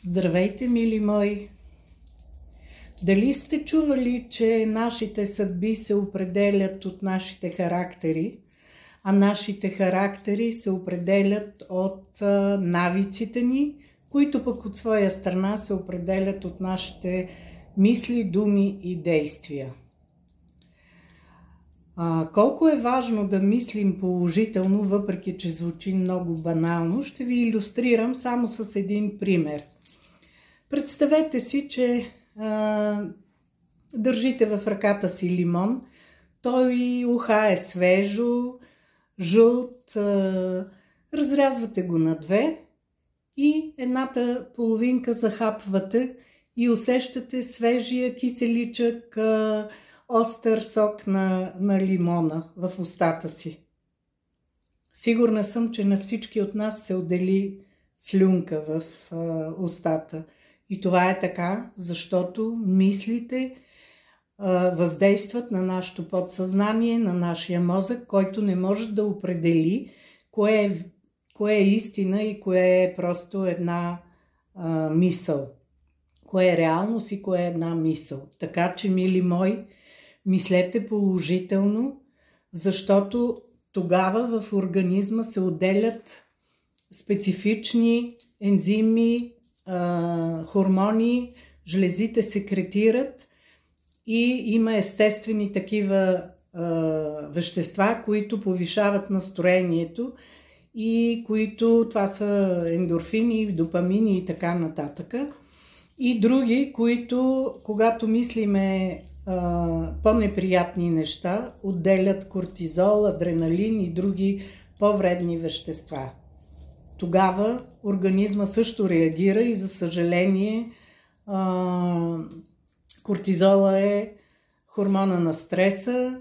Здравейте, мили мои! Дали сте чували, че нашите съдби се определят от нашите характери, а нашите характери се определят от навиците ни, които пък от своя страна се определят от нашите мисли, думи и действия? Колко е важно да мислим положително, въпреки че звучи много банално, ще ви илюстрирам само с един пример. Представете си, че държите в ръката си лимон, той уха е свежо, жълт, разрязвате го на две и едната половинка захапвате и усещате свежия киселичък, остър сок на лимона в устата си. Сигурна съм, че на всички от нас се отдели слюнка в устата. И това е така, защото мислите въздействат на нашето подсъзнание, на нашия мозък, който не може да определи кое е истина и кое е просто една мисъл. Кое е реалност и кое е една мисъл. Така че, мили мои, мислете положително, защото тогава в организма се отделят специфични ензими, хормони, жлезите секретират и има естествени такива вещества, които повишават настроението и които, това са ендорфини, допамини и така нататък. И други, които, когато мислиме по-неприятни неща, отделят кортизол, адреналин и други по-вредни вещества. Тогава организма също реагира и, за съжаление, кортизола е хормона на стреса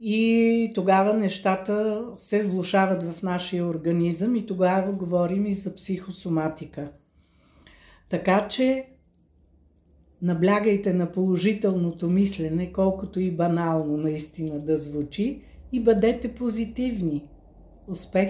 и тогава нещата се влошават в нашия организъм и тогава говорим и за психосоматика. Така че наблягайте на положителното мислене, колкото и банално наистина да звучи, и бъдете позитивни. Успех!